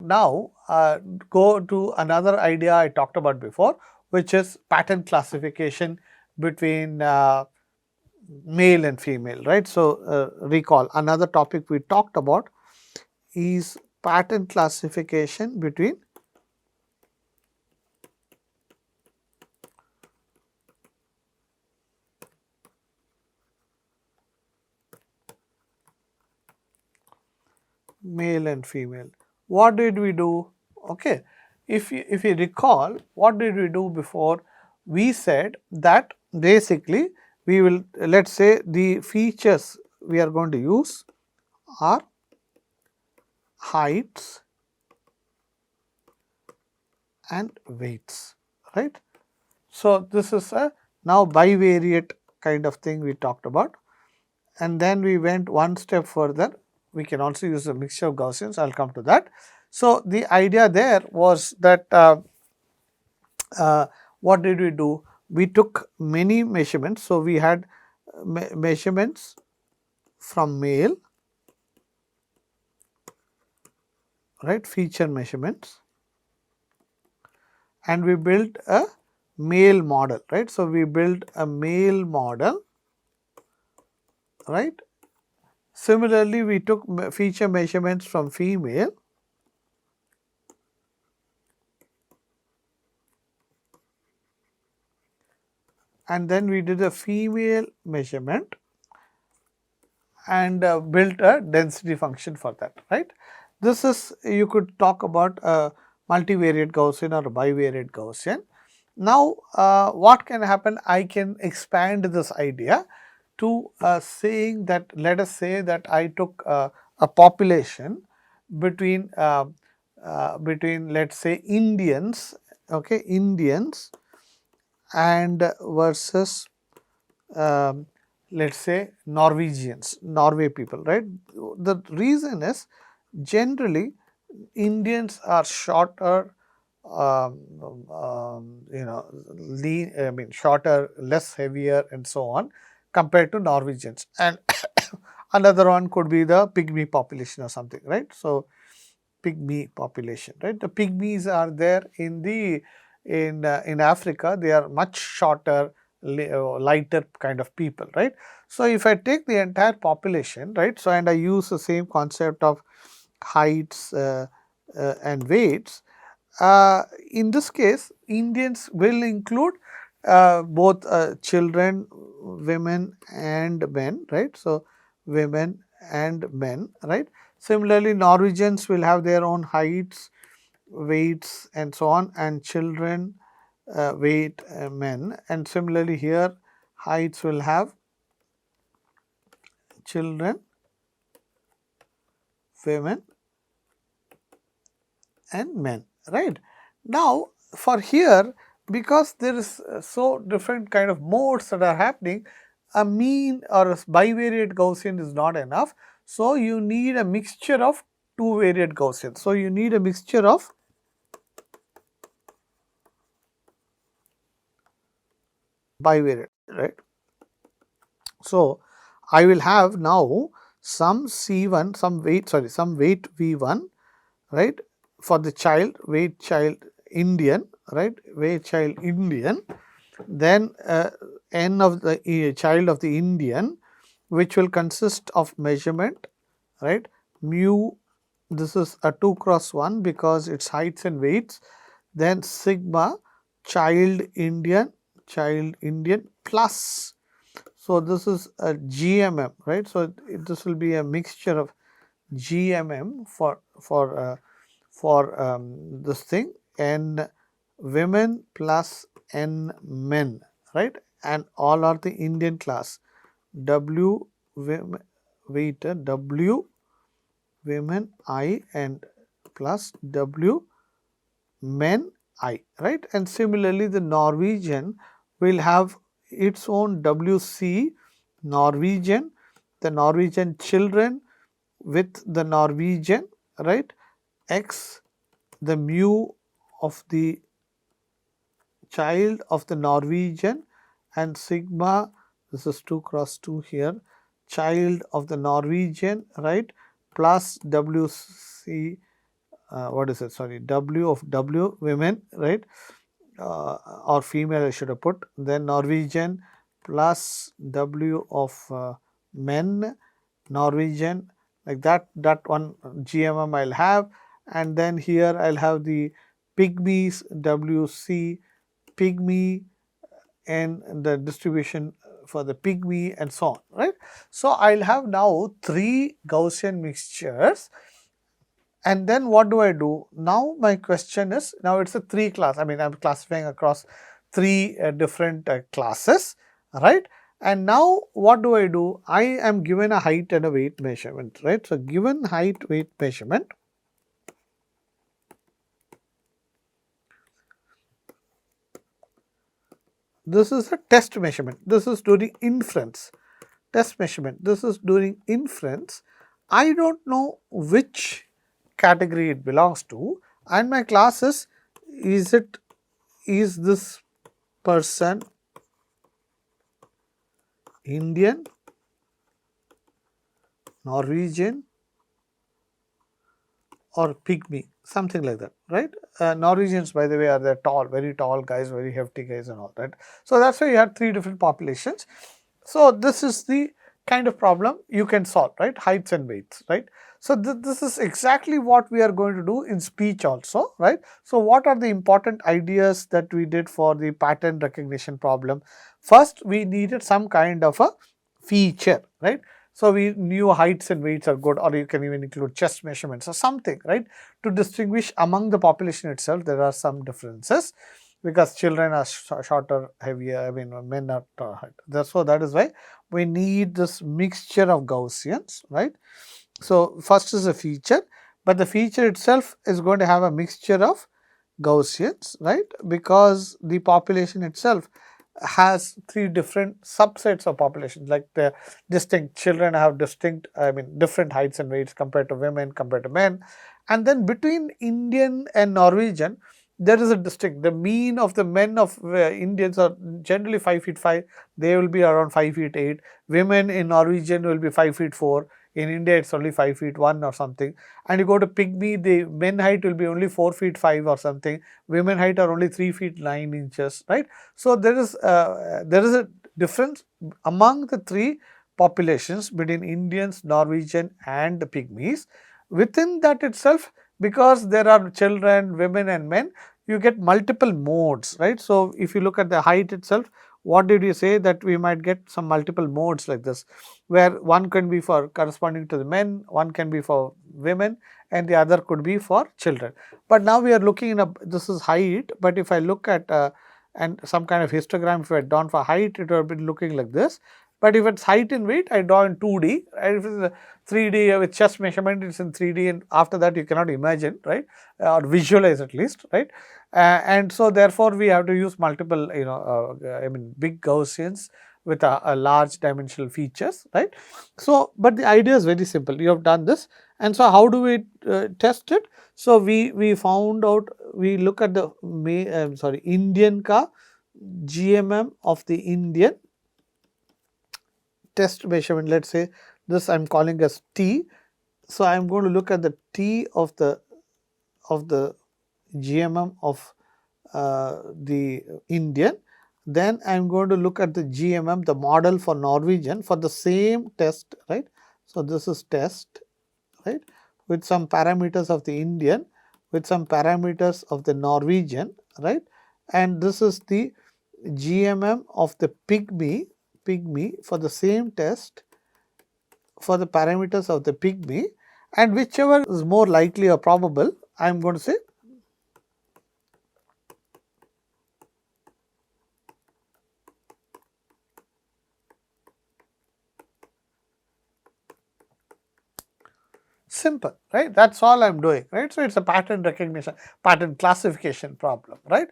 now go to another idea I talked about before, which is pattern classification between male and female, right. So, recall another topic we talked about is pattern classification between male and female. What did we do? Okay, if you recall, what did we do before? We said that basically we will, let's say, the features we are going to use are heights and weights, right. So, this is a now bivariate kind of thing we talked about, and then we went one step further. We can also use a mixture of Gaussians. I will come to that. So, the idea there was that what did we do? We took many measurements. So, we had measurements from male, right, feature measurements, and we built a male model, right. So, we built a male model, right. Similarly, we took feature measurements from female, and then we did a female measurement and built a density function for that, right. This is, you could talk about a multivariate Gaussian or a bivariate Gaussian. Now, what can happen? I can expand this idea to saying that, let us say that I took a population between let's say Indians, okay, Indians and versus let's say Norwegians, Norway people, right. The reason is generally Indians are shorter, lean, I mean shorter, less heavier and so on compared to Norwegians, and another one could be the Pygmy population or something, right. So, Pygmy population, right. The Pygmies are there in the in Africa. They are much shorter, lighter kind of people, right. So, if I take the entire population, right, so and I use the same concept of heights and weights, in this case Indians will include both children, women and men, right. So, women and men, right. Similarly, Norwegians will have their own heights, weights and so on, and children, weight, men, and similarly here heights will have children, women and men, right. Now, for here, because there is so different kind of modes that are happening, a mean or a bivariate Gaussian is not enough. So, you need a mixture of two variate Gaussians. So, you need a mixture of bivariate, right. So, I will have now some C1, some weight V1, right, for the child, weight child Indian, right, weight child Indian, then n of the child of the Indian, which will consist of measurement, right, mu, this is a 2 cross 1 because its heights and weights, then sigma child Indian plus. So, this is a GMM, right. So, this will be a mixture of GMM for this thing, n women plus n men, right, and all are the Indian class. W women, W women I and plus W men I, right. And similarly, the Norwegian will have its own WC Norwegian, the Norwegian children with the Norwegian, right, X the mu of the child of the Norwegian, and sigma, this is 2 cross 2 here, child of the Norwegian, right, plus WC what is it, sorry, W of W women, right, or female I should have put, then Norwegian plus W of men, Norwegian, like that one GMM I'll have, and then here I'll have the Pygmies, WC, Pygmy, and the distribution for the Pygmy and so on, right. So I'll have now 3 Gaussian mixtures. And then what do I do? Now my question is, now it's a 3 class. I mean, I'm classifying across 3 different classes, right? And now what do I do? I am given a height and a weight measurement, right? So given height, weight measurement, this is a test measurement. This is during inference. Test measurement. This is during inference. I don't know which category it belongs to, and my class is this person Indian, Norwegian, or Pygmy, something like that, right? Norwegians, by the way, are the tall, very tall guys, very hefty guys and all that. So that's why you have 3 different populations. So this is the kind of problem you can solve, right? Heights and weights, right? So this is exactly what we are going to do in speech also, right? So what are the important ideas that we did for the pattern recognition problem? First, we needed some kind of a feature, right? So we knew heights and weights are good, or you can even include chest measurements or something, right? To distinguish among the population itself, there are some differences because children are shorter, heavier, I mean men are taller. So that is why we need this mixture of Gaussians, right? So first is a feature, but the feature itself is going to have a mixture of Gaussians, right? Because the population itself has 3 different subsets of populations, like the distinct children have distinct, I mean different heights and weights compared to women, compared to men. And then between Indian and Norwegian, there is a distinct, the mean of the men of Indians are generally 5 feet 5, they will be around 5 feet 8. Women in Norwegian will be 5 feet 4. In India, it's only 5 feet 1 or something. And you go to Pygmy, the men height will be only 4 feet 5 or something. Women height are only 3 feet 9 inches, right? So there is a difference among the 3 populations between Indians, Norwegian, and the Pygmies. Within that itself, because there are children, women, and men, you get multiple modes, right? So if you look at the height itself, what did you say that we might get some multiple modes like this, where one can be for corresponding to the men, one can be for women, and the other could be for children. But now we are looking in this is height, but if I look at and some kind of histogram, if I had drawn for height, it would have been looking like this. But if it's height and weight, I draw in 2D. Right? If it's 3D with chest measurement, it's in 3D, and after that you cannot imagine, right, or visualize at least, right? And so therefore we have to use multiple, I mean big Gaussians with a large dimensional features, right? So, but the idea is very simple. You have done this, and so how do we test it? So we found out, we look at the Indian ka GMM of the Indian test measurement. Let's say this I am calling as T. So I am going to look at the T of the GMM of the Indian. Then I am going to look at the GMM, the model for Norwegian, for the same test, right? So this is test, right, with some parameters of the Indian, with some parameters of the Norwegian, right? And this is the GMM of the Pygmy for the same test for the parameters of the Pygmy, and whichever is more likely or probable, I am going to say simple, right? That's all I'm doing, right? So it's a pattern recognition, pattern classification problem, right?